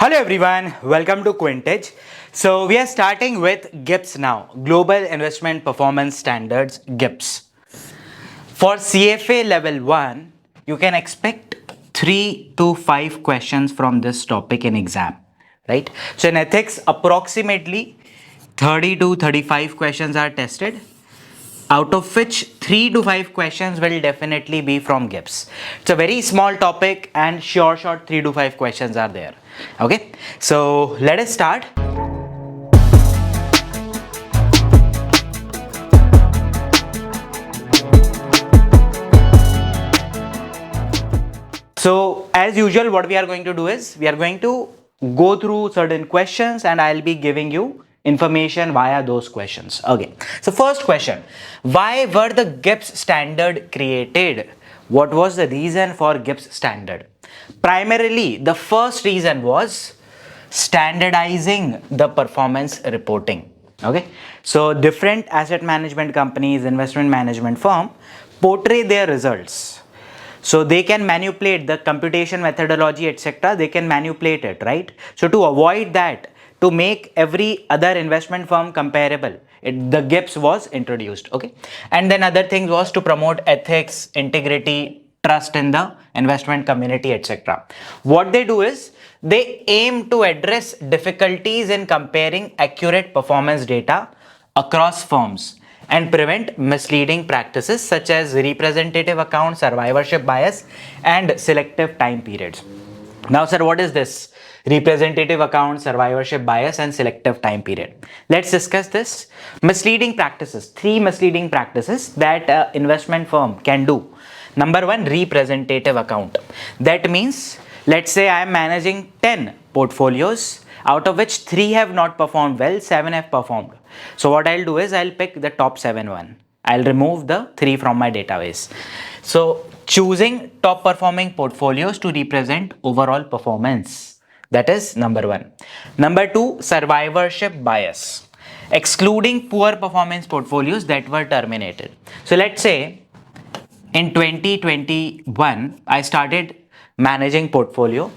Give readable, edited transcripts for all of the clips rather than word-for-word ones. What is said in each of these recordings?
Hello everyone, welcome to QuintEdge. So we are starting with GIPS now, Global Investment Performance Standards GIPS. For CFA Level 1, you can expect 3 to 5 questions from this topic in exam, right? So in ethics, approximately 30 to 35 questions are tested, out of which 3 to 5 questions will definitely be from GIPS. It's a very small topic and short 3 to 5 questions are there. Okay, so let us start. So as usual, what we are going to do is we are going to go through certain questions and I'll be giving you information via those questions. Okay, so first question, why were the GIPS standard created? What was the reason for GIPS standard? Primarily, the first reason was standardizing the performance reporting. Okay, so different asset management companies, investment management firm portray their results. So they can manipulate the computation methodology, etc. They can manipulate it, right? So to avoid that, to make every other investment firm comparable, the GIPS was introduced. Okay, and then other things was to promote ethics, integrity, trust in the investment community, etc. What they do is they aim to address difficulties in comparing accurate performance data across firms and prevent misleading practices such as representative account, survivorship bias, and selective time periods. Now, sir, what is this? Representative account, survivorship bias, and selective time period. Let's discuss this. Misleading practices. 3 misleading practices that investment firm can do. Number 1, representative account. That means, let's say I am managing 10 portfolios, out of which 3 have not performed well, 7 have performed. So what I'll do is I'll pick the top 7 one. I'll remove the 3 from my database. So choosing top performing portfolios to represent overall performance. That is number 1. Number 2, survivorship bias. Excluding poor performance portfolios that were terminated. So let's say in 2021, I started managing portfolio.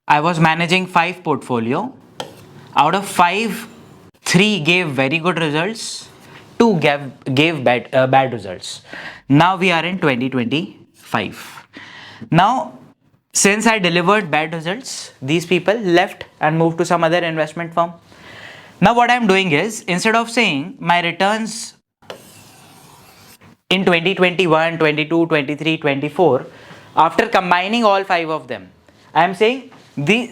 I was managing 5 portfolio. Out of 5, 3 gave very good results, 2 gave bad results. Now we are in 2025. Now, since I delivered bad results, these people left and moved to some other investment firm. Now what I'm doing is, instead of saying my returns in 2021, 22, 23, 24, after combining all 5 of them, I am saying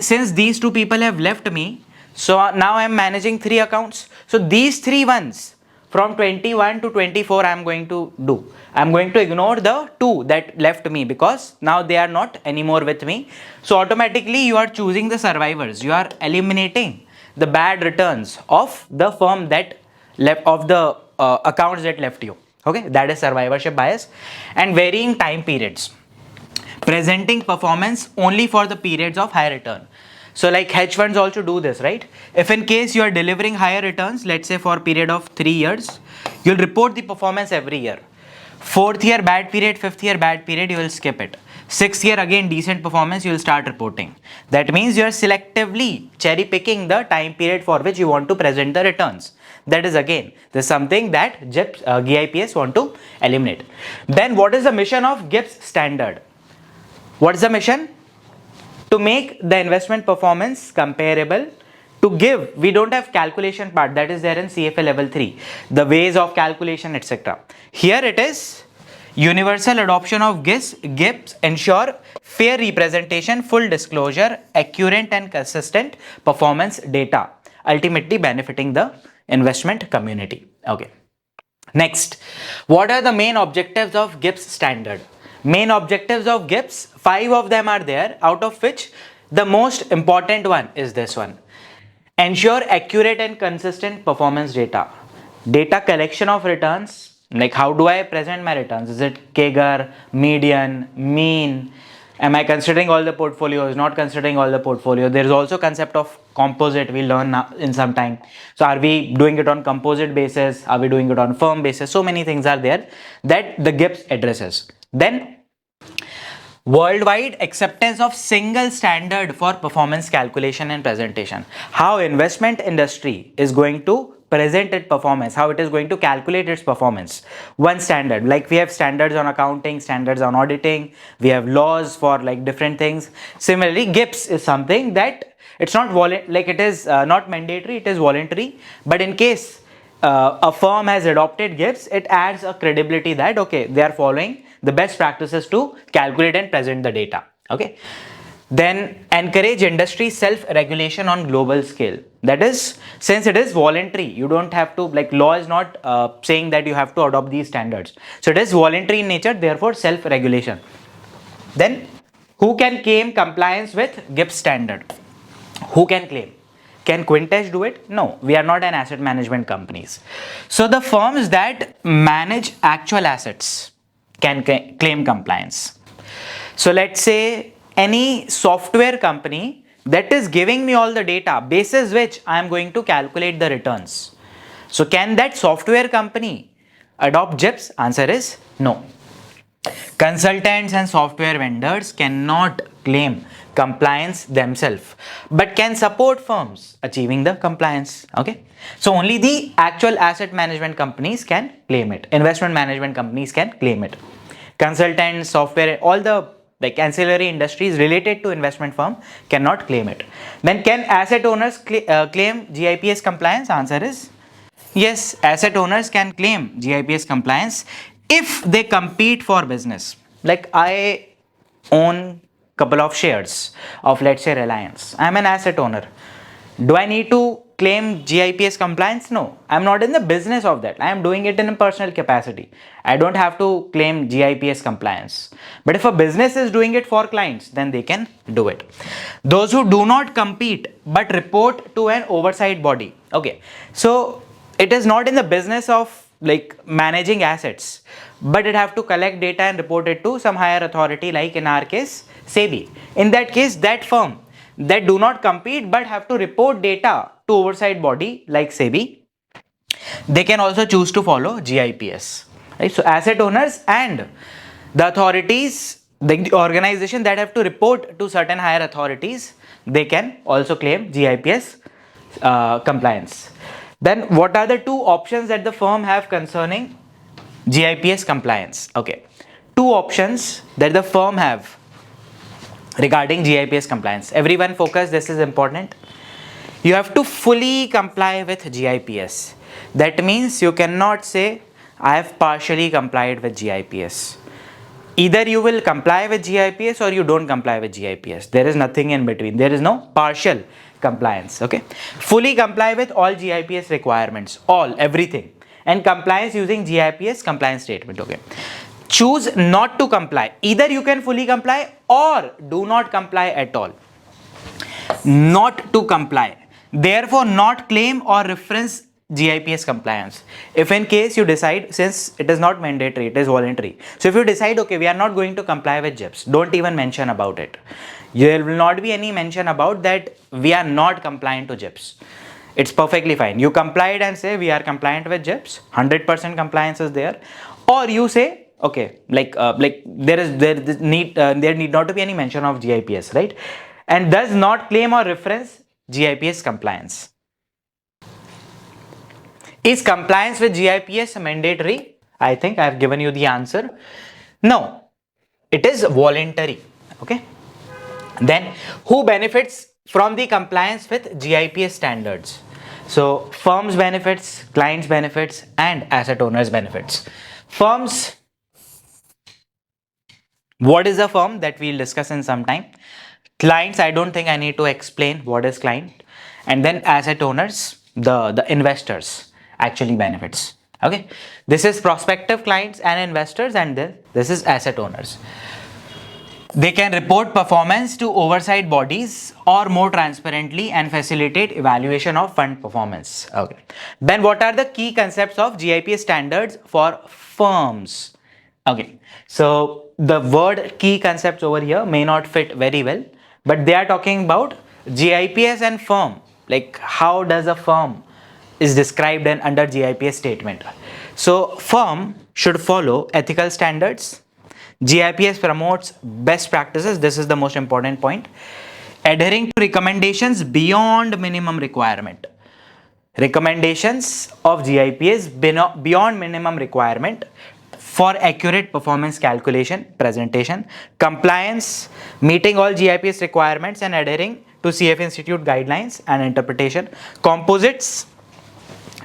since these 2 people have left me, so now I am managing 3 accounts. So these 3 ones from 21 to 24 I am going to do. I am going to ignore the 2 that left me because now they are not anymore with me. So automatically you are choosing the survivors. You are eliminating the bad returns of the firm that left, of the accounts that left you. Okay, that is survivorship bias. And varying time periods. Presenting performance only for the periods of high return. So like hedge funds also do this, right? If in case you are delivering higher returns, let's say for a period of 3 years, you'll report the performance every year. 4th year bad period, 5th year bad period, you will skip it. 6th year again decent performance, you will start reporting. That means you are selectively cherry picking the time period for which you want to present the returns. That is again, this is something that GIPS want to eliminate. Then what is the mission of GIPS standard? What is the mission? To make the investment performance comparable, to give, we don't have calculation part, that is there in CFA level 3, the ways of calculation, etc. Here it is universal adoption of GIPS ensure fair representation, full disclosure, accurate and consistent performance data, ultimately benefiting the investment community. Okay. Next, what are the main objectives of GIPS standard? Main objectives of GIPS, 5 of them are there, out of which the most important one is this one. Ensure accurate and consistent performance data. Data collection of returns, like how do I present my returns? Is it CAGR, median, mean? Am I considering all the portfolios, not considering all the portfolio? There is also concept of composite, we learn now in some time. So are we doing it on composite basis? Are we doing it on firm basis? So many things are there that the GIPS addresses. Then Worldwide acceptance of single standard for performance calculation and presentation. How investment industry is going to present its performance, how it is going to calculate its performance. One standard, like we have standards on accounting, standards on auditing, we have laws for like different things. Similarly, GIPS is something that it's not like it is not mandatory, it is voluntary, but in case a firm has adopted GIPS, it adds a credibility that okay, they are following the best practices to calculate and present the data. Okay. Then encourage industry self-regulation on global scale. That is, since it is voluntary, you don't have to, like, law is not saying that you have to adopt these standards. So it is voluntary in nature, therefore self-regulation. Then who can claim compliance with GIPS standard? Who can claim? Can QuintEdge do it? No, we are not an asset management companies. So the firms that manage actual assets can claim compliance. So let's say any software company that is giving me all the data basis which I am going to calculate the returns. So can that software company adopt GIPS? Answer is no. Consultants and software vendors cannot claim compliance themselves, but can support firms achieving the compliance. Okay, so only the actual asset management companies can claim it. Investment management companies can claim it. Consultants, software, all the like ancillary industries related to investment firm cannot claim it. Then can asset owners claim GIPS compliance? Answer is yes, asset owners can claim GIPS compliance if they compete for business. Like I own couple of shares of, let's say, Reliance. I'm an asset owner. Do I need to claim GIPS compliance? No, I'm not in the business of that. I am doing it in a personal capacity. I don't have to claim GIPS compliance. But if a business is doing it for clients, then they can do it. Those who do not compete but report to an oversight body. Okay, so it is not in the business of like managing assets, but it have to collect data and report it to some higher authority, like in our case SEBI. In that case, that firm that do not compete but have to report data to oversight body like SEBI, they can also choose to follow GIPS. Right? So asset owners and the authorities, the organization that have to report to certain higher authorities, they can also claim GIPS compliance. Then what are the two options that the firm have concerning GIPS compliance? Okay, two options that the firm have regarding GIPS compliance. Everyone focus, this is important. You have to fully comply with GIPS. That means you cannot say I have partially complied with GIPS. Either you will comply with GIPS or you don't comply with GIPS. There is nothing in between. There is no partial compliance. Okay, fully comply with all GIPS requirements, everything, and compliance using GIPS compliance statement. Okay, choose not to comply. Either you can fully comply or do not comply at all. Not to comply, therefore not claim or reference GIPS compliance. If in case you decide, since it is not mandatory, it is voluntary. So if you decide, okay, we are not going to comply with GIPS, don't even mention about it. There will not be any mention about that we are not compliant to GIPS. It's perfectly fine. You complied and say we are compliant with GIPS, 100% compliance is there. Or you say, okay, there need not to be any mention of GIPS, right? And does not claim or reference GIPS compliance. Is compliance with GIPS mandatory? I think I have given you the answer. No, it is voluntary. Okay. Then who benefits from the compliance with GIPS standards? So firms benefits, clients benefits, and asset owners benefits. Firms, what is a firm? That we'll discuss in some time. Clients, I don't think I need to explain what is client. And then asset owners, the investors actually benefits. Okay, this is prospective clients and investors, and then this is asset owners. They can report performance to oversight bodies or more transparently and facilitate evaluation of fund performance. Okay, then what are the key concepts of GIPS standards for firms? Okay, so the word key concepts over here may not fit very well, but they are talking about GIPS and firm, like how does a firm is described in under GIPS statement. So firm should follow ethical standards, GIPS promotes best practices. This is the most important point. Adhering to recommendations beyond minimum requirement. Recommendations of GIPS beyond minimum requirement for accurate performance calculation, presentation, compliance, meeting all GIPS requirements and adhering to CFA Institute guidelines and interpretation. Composites,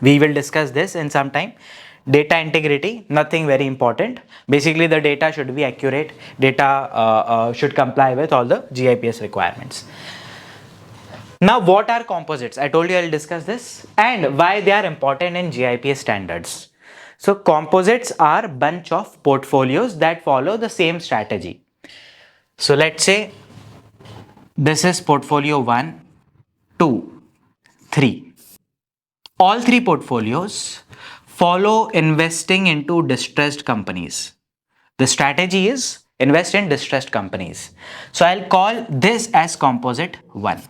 we will discuss this in some time. Data integrity, nothing very important. Basically, the data should be accurate. Data should comply with all the GIPS requirements. Now, what are composites? I told you I'll discuss this and why they are important in GIPS standards. So, composites are bunch of portfolios that follow the same strategy. So, let's say this is portfolio 1, 2, 3. All three portfolios follow investing into distressed companies. The strategy is invest in distressed companies. So I'll call this as composite 1.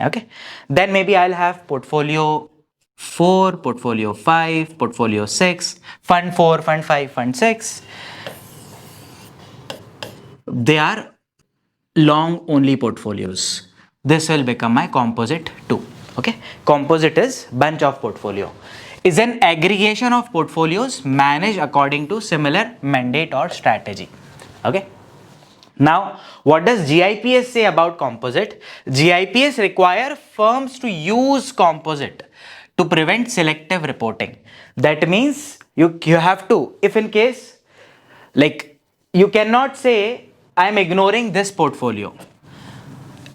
Okay. Then maybe I'll have portfolio 4, portfolio 5, portfolio 6, fund 4, fund 5, fund 6. They are long only portfolios. This will become my composite 2. Okay. Composite is bunch of portfolio. Is an aggregation of portfolios managed according to similar mandate or strategy. Okay. Now, what does GIPS say about composite? GIPS require firms to use composite to prevent selective reporting. That means you have to, if in case, like you cannot say I am ignoring this portfolio.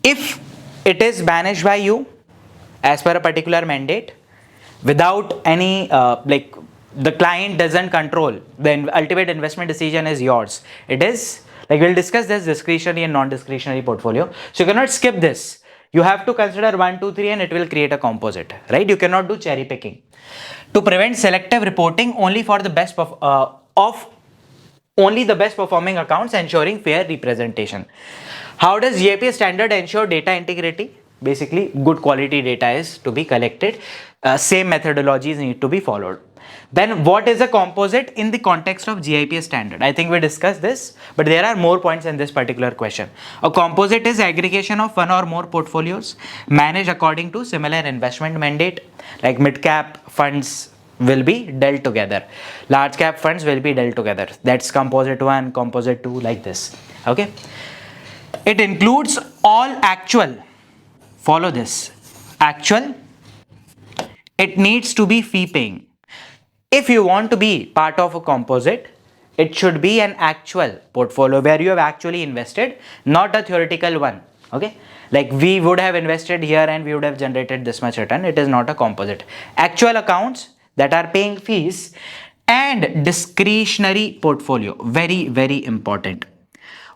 If it is managed by you as per a particular mandate, without any like the client doesn't control, the ultimate investment decision is yours. It is like we'll discuss this discretionary and non-discretionary portfolio. So you cannot skip this. You have to consider 1, 2, 3 and it will create a composite, right? You cannot do cherry picking. To prevent selective reporting only for the best only the best performing accounts, ensuring fair representation. How does GIPS standard ensure data integrity? Basically, good quality data is to be collected. Same methodologies need to be followed. Then what is a composite in the context of GIPS standard? I think we discussed this, but there are more points in this particular question. A composite is aggregation of one or more portfolios managed according to similar investment mandate, like mid-cap funds will be dealt together. Large cap funds will be dealt together. That's composite 1, composite 2, like this. Okay. It includes all actual. Follow this. Actual. It needs to be fee paying. If you want to be part of a composite, it should be an actual portfolio where you have actually invested, not a theoretical one. Okay. Like we would have invested here and we would have generated this much return. It is not a composite. Actual accounts that are paying fees and discretionary portfolio. Very, very important.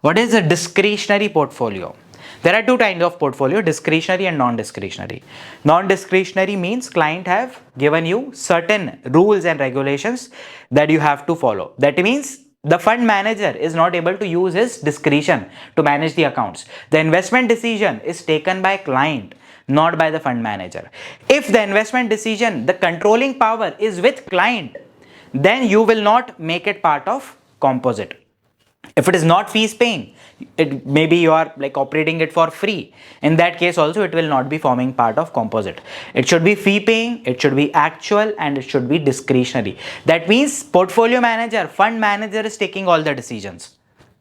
What is a discretionary portfolio? There are two kinds of portfolio, discretionary and non-discretionary. Non-discretionary means client have given you certain rules and regulations that you have to follow. That means the fund manager is not able to use his discretion to manage the accounts. The investment decision is taken by client, not by the fund manager. If the investment decision, the controlling power is with client, then you will not make it part of composite. If it is not fees paying, it maybe you are like operating it for free. In that case also it will not be forming part of composite. It should be fee paying, it should be actual and it should be discretionary. That means portfolio manager, fund manager is taking all the decisions.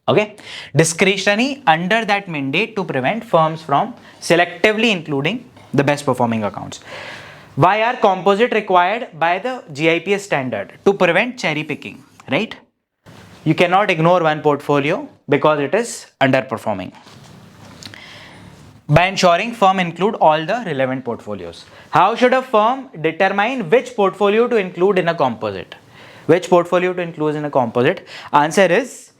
Okay. Discretionary under that mandate to prevent firms from selectively including the best performing accounts. Why are composite required by the GIPS standard? To prevent cherry picking, right? You cannot ignore one portfolio because it is underperforming. By ensuring firm include all the relevant portfolios. How should a firm determine which portfolio to include in a composite? Which portfolio to include in a composite? Answer is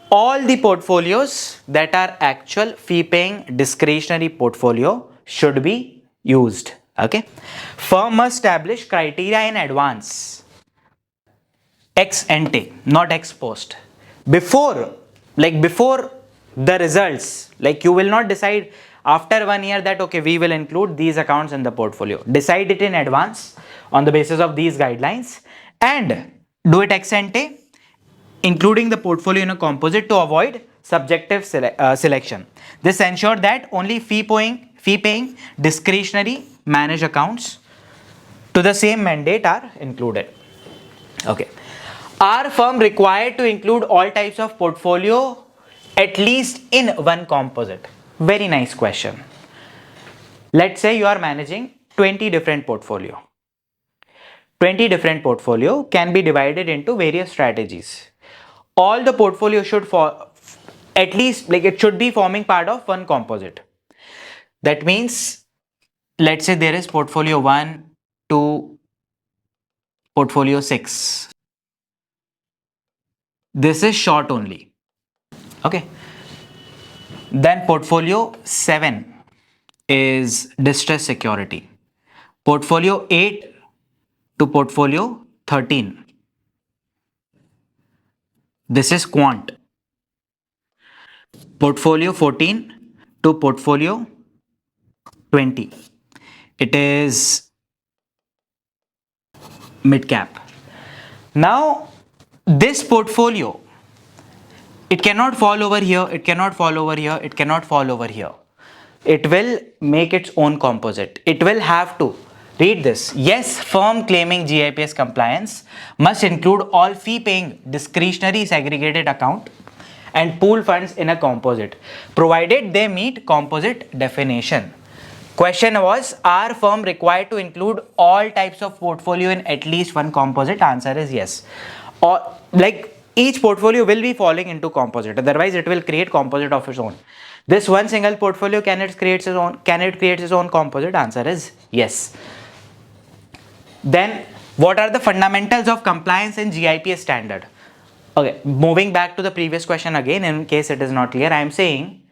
all the portfolios that are actual fee paying discretionary portfolio should be used. Okay. Firm must establish criteria in advance. Ex ante, not ex post. Before the results, like you will not decide after 1 year that okay, we will include these accounts in the portfolio. Decide it in advance on the basis of these guidelines and do it ex ante including the portfolio in a composite to avoid subjective selection. This ensures that only fee-paying discretionary managed accounts to the same mandate are included. Okay. Are firm required to include all types of portfolio at least in one composite? Very nice question. Let's say you are managing 20 different portfolio. 20 different portfolio can be divided into various strategies. All the portfolio should at least like it should be forming part of one composite. That means let's say there is portfolio 1 to portfolio 6. This is short only. Okay. Then portfolio 7 is distress security. Portfolio 8 to portfolio 13. This is quant. Portfolio 14 to portfolio 20. It is mid cap. Now this portfolio, it cannot fall over here, it cannot fall over here, it cannot fall over here. It will make its own composite. It will have to read this. Yes, firm claiming GIPS compliance must include all fee-paying discretionary segregated account and pool funds in a composite, provided they meet composite definition. Question was, are firm required to include all types of portfolio in at least one composite? Answer is yes. Or like each portfolio will be falling into composite, otherwise it will create composite of its own. This one single portfolio, can it create its own composite? Answer is yes. Then what are the fundamentals of compliance in GIPS standard? Okay, moving back to the previous question again, in case it is not clear, I am saying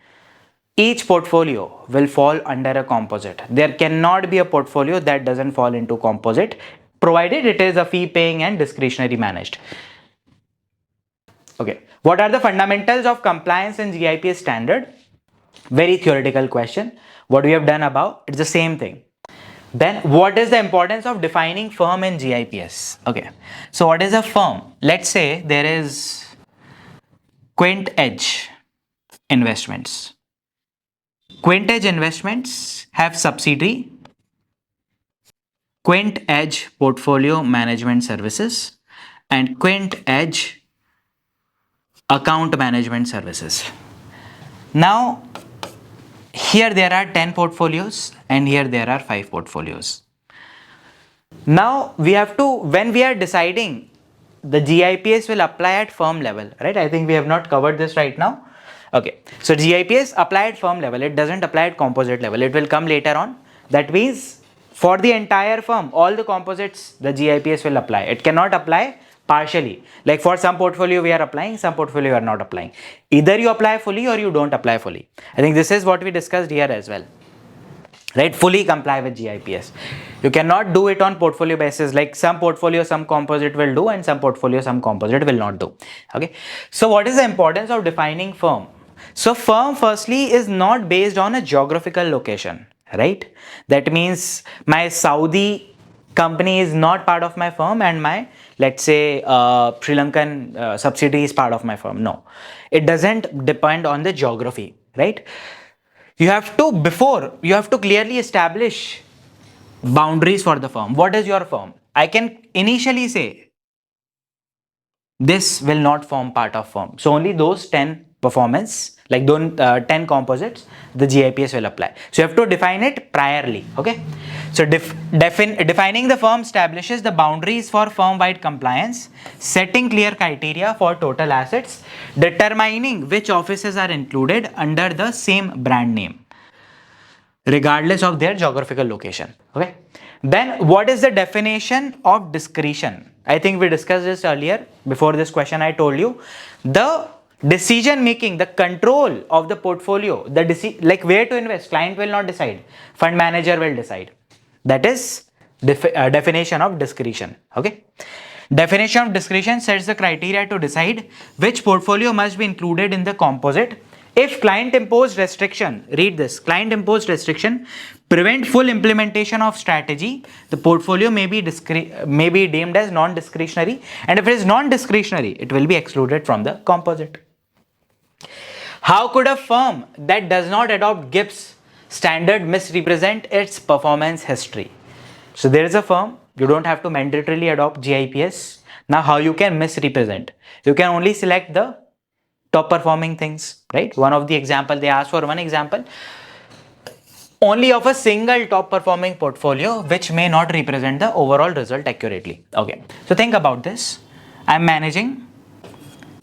each portfolio will fall under a composite. There cannot be a portfolio that doesn't fall into composite, provided it is a fee paying and discretionary managed. Okay, what are the fundamentals of compliance in GIPS standard? Very theoretical question. What we have done above, it's the same thing. Then what is the importance of defining firm in GIPS? Okay, so what is a firm? Let's say there is QuintEdge investments. QuintEdge investments have subsidiary QuintEdge portfolio management services and QuintEdge account management services. Now here there are 10 portfolios and here there are 5 portfolios. Now we have to, when we are deciding the GIPS will apply at firm level, right? I think we have not covered this right now. Okay, so GIPS apply at firm level, it doesn't apply at composite level, it will come later on. That means for the entire firm, all the composites, the GIPS will apply. It cannot apply partially. Like for some portfolio we are applying, some portfolio we are not applying. Either you apply fully or you don't apply fully. I think this is what we discussed here as well. Right, fully comply with GIPS. You cannot do it on portfolio basis, like some portfolio some composite will do and some portfolio some composite will not do. Okay, so what is the importance of defining firm? So firm firstly is not based on a geographical location, right? That means my Saudi company is not part of my firm and my, let's say, Sri Lankan subsidiary is part of my firm. No, it doesn't depend on the geography, right? You have to clearly establish boundaries for the firm. What is your firm? I can initially say this will not form part of firm. So only those 10 performance, like 10 composites, the GIPS will apply. So you have to define it priorly. Okay. So defining the firm establishes the boundaries for firm-wide compliance, setting clear criteria for total assets, determining which offices are included under the same brand name, regardless of their geographical location. Okay. Then what is the definition of discretion? I think we discussed this earlier. Before this question, I told you the decision making, the control of the portfolio, like where to invest, client will not decide, fund manager will decide. That is definition of discretion. Okay. Definition of discretion sets the criteria to decide which portfolio must be included in the composite If client imposed restriction, read this, client imposed restriction prevent full implementation of strategy, the portfolio may be deemed as non-discretionary, and if it is non-discretionary, it will be excluded from the composite. How could a firm that does not adopt GIPS standard misrepresent its performance history? So there is a firm, you don't have to mandatorily adopt GIPS. Now how you can misrepresent? You can only select the top performing things, right? One of the example, they ask for one example only of a single top performing portfolio which may not represent the overall result accurately. Okay, so think about this. I'm managing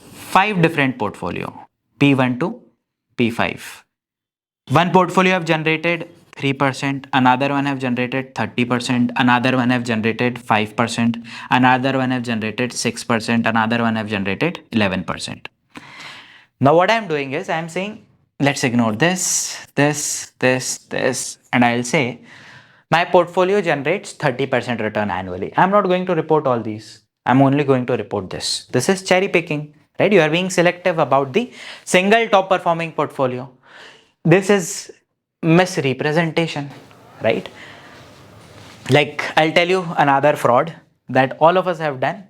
5 different portfolio, P1 to P5. One portfolio have generated 3%, another one have generated 30%, another one have generated 5%, another one have generated 6%, another one have generated 11%. Now what I'm doing is I'm saying, let's ignore this, and I'll say my portfolio generates 30% return annually. I'm not going to report all these. I'm only going to report this. This is cherry picking, right? You are being selective about the single top performing portfolio. This is misrepresentation, right? Like I'll tell you another fraud that all of us have done.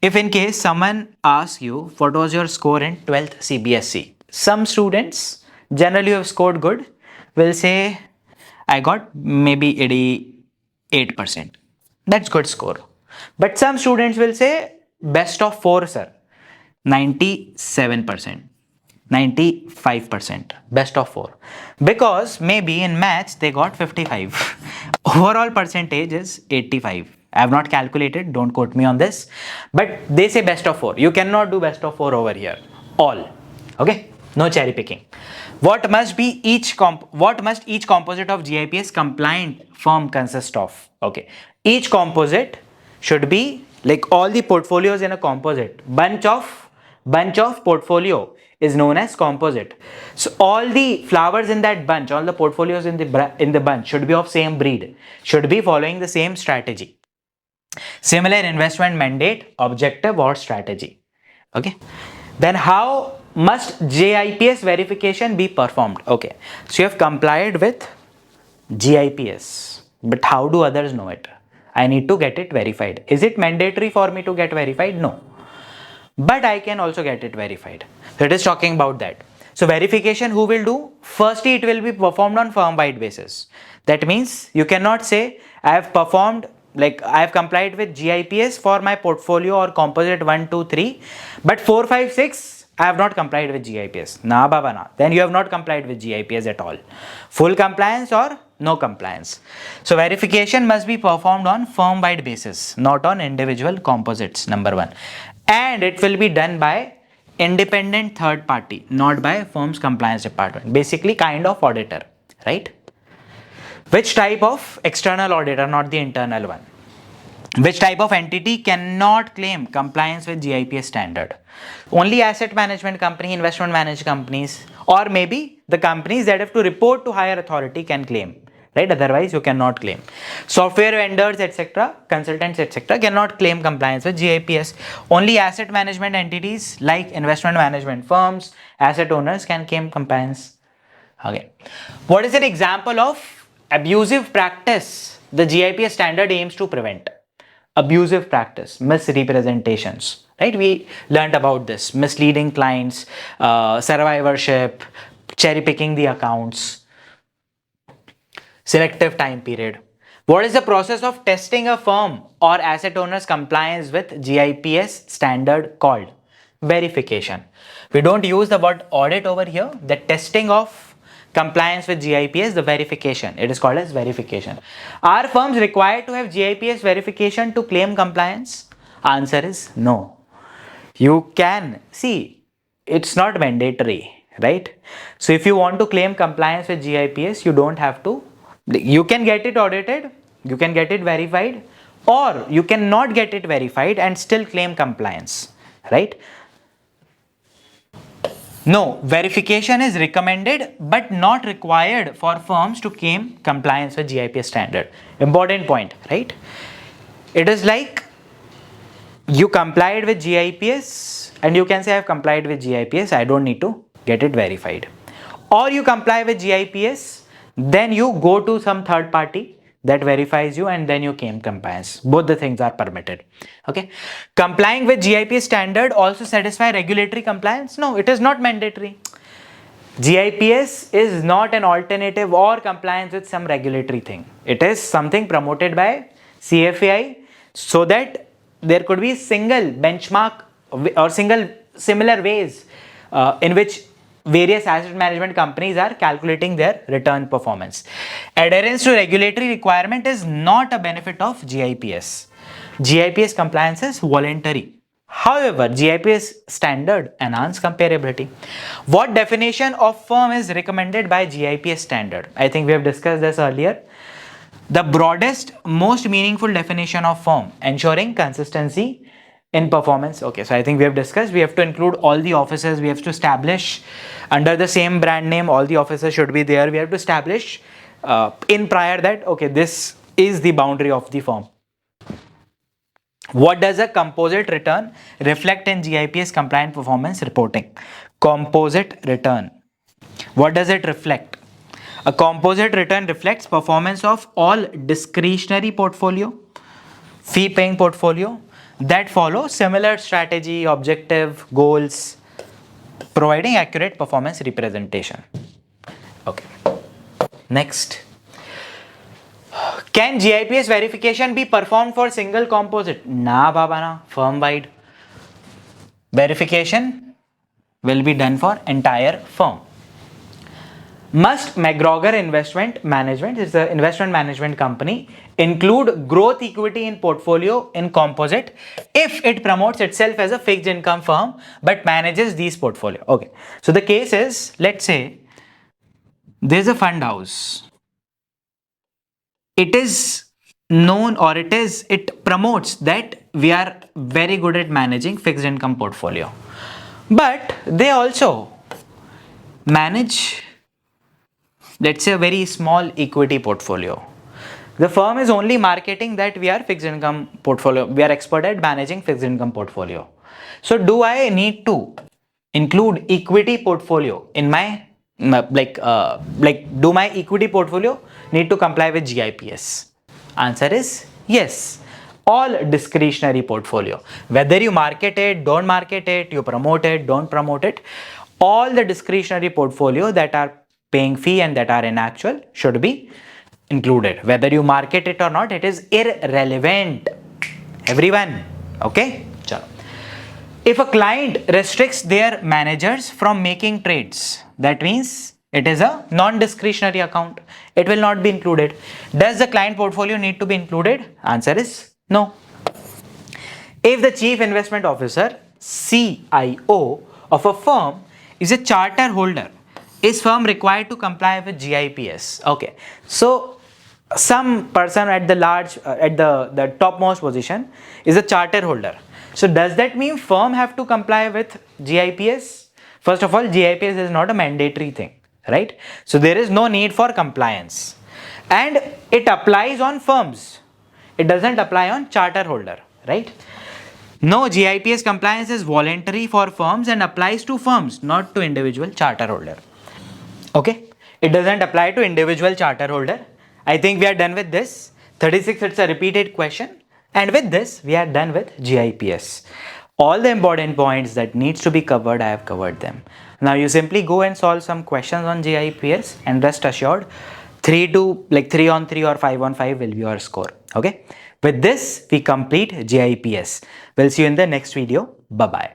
If in case someone asks you what was your score in 12th CBSE, some students generally who have scored good will say I got maybe 88%. That's good score. But some students will say best of 4 sir, 97%. 95%, best of 4, because maybe in maths they got 55. Overall percentage is 85. I have not calculated, don't quote me on this, but they say best of 4. You cannot do best of 4 over here. All. Okay, no cherry picking. What must each composite of GIPS compliant firm consist of? Okay, each composite should be like all the portfolios in a composite. Bunch of portfolio is known as composite. So all the flowers in that bunch, all the portfolios in the bunch should be of same breed, should be following the same strategy. Similar investment mandate, objective or strategy. Okay. Then how must GIPS verification be performed? Okay. So you have complied with GIPS, but how do others know it? I need to get it verified. Is it mandatory for me to get verified? No. But I can also get it verified. So it is talking about that. So verification who will do? Firstly, it will be performed on firm-wide basis. That means you cannot say I have performed, like I have complied with GIPS for my portfolio or composite 1, 2, 3, but 4, 5, 6 I have not complied with GIPS. Na baba na. Then you have not complied with GIPS at all. Full compliance or no compliance. So verification must be performed on firm-wide basis, not on individual composites, number 1. And it will be done by independent third party, not by firm's compliance department. Basically kind of auditor, right? Which type of external auditor, not the internal one? Which type of entity cannot claim compliance with GIPS standard? Only asset management company, investment management companies, or maybe the companies that have to report to higher authority can claim, right? Otherwise you cannot claim. Software vendors, etc., consultants, etc., cannot claim compliance with GIPS. Only asset management entities like investment management firms, asset owners can claim compliance. Okay. What is an example of abusive practice the GIPS standard aims to prevent? Abusive practice, misrepresentations, right? We learned about this, misleading clients, survivorship, cherry picking the accounts, selective time period. What is the process of testing a firm or asset owner's compliance with GIPS standard called? Verification. We don't use the word audit over here. The testing of compliance with GIPS, the verification, it is called as verification. Are firms required to have GIPS verification to claim compliance? Answer is no. You can see, it's not mandatory, right? So if you want to claim compliance with GIPS, you don't have to. You can get it audited, you can get it verified, or you cannot get it verified and still claim compliance, right? No, verification is recommended but not required for firms to claim compliance with GIPS standard. Important point, right? It is like you complied with GIPS and you can say I have complied with GIPS, I don't need to get it verified. Or you comply with GIPS, then you go to some third party that verifies you, and then you claim compliance. Both the things are permitted. Okay. Complying with GIPS standard also satisfy regulatory compliance? No, it is not mandatory. GIPS is not an alternative or compliance with some regulatory thing. It is something promoted by CFA so that there could be single benchmark or single similar ways in which various asset management companies are calculating their return performance. Adherence to regulatory requirement is not a benefit of GIPS. GIPS compliance is voluntary. However, GIPS standard enhance comparability. What definition of firm is recommended by GIPS standard? I think we have discussed this earlier. The broadest, most meaningful definition of firm, ensuring consistency in performance. Okay, so I think we have discussed, we have to include all the offices, we have to establish under the same brand name, all the offices should be there. We have to establish in prior that, okay, this is the boundary of the firm. What does a composite return reflect in GIPS compliant performance reporting? Composite return. What does it reflect? A composite return reflects performance of all discretionary portfolio, fee paying portfolio that follow similar strategy, objective, goals, providing accurate performance representation. Okay. Next. Can GIPS verification be performed for single composite? Na baba na, firm wide. Verification will be done for entire firm. Must McGregor Investment Management, is the investment management company, include growth equity in portfolio in composite if it promotes itself as a fixed income firm but manages these portfolio? Okay. So the case is, let's say there's a fund house. It is known, or it promotes that we are very good at managing fixed income portfolio, but they also manage, let's say, a very small equity portfolio. The firm is only marketing that we are fixed income portfolio, we are expert at managing fixed income portfolio. So do I need to include equity portfolio in my do my equity portfolio need to comply with GIPS? Answer is yes. All discretionary portfolio, whether you market it, don't market it, you promote it, don't promote it, all the discretionary portfolio that are paying fee and that are in actual should be included. Whether you market it or not, it is irrelevant. Everyone, okay? Chalo. If a client restricts their managers from making trades, that means it is a non-discretionary account, it will not be included. Does the client portfolio need to be included? Answer is no. If the chief investment officer, CIO of a firm is a charter holder, is firm required to comply with GIPS? Okay, so some person at the large, at the topmost position is a charter holder. So does that mean firm have to comply with GIPS? First of all, GIPS is not a mandatory thing, right? So there is no need for compliance, and it applies on firms. It doesn't apply on charter holder, right? No, GIPS compliance is voluntary for firms and applies to firms, not to individual charter holder. Okay, it doesn't apply to individual charter holder. I think we are done with this. 36, it's a repeated question. And with this, we are done with GIPS. All the important points that needs to be covered, I have covered them. Now you simply go and solve some questions on GIPS, and rest assured, 3 on 3 or 5 on 5 will be your score. Okay. With this, we complete GIPS. We'll see you in the next video. Bye-bye.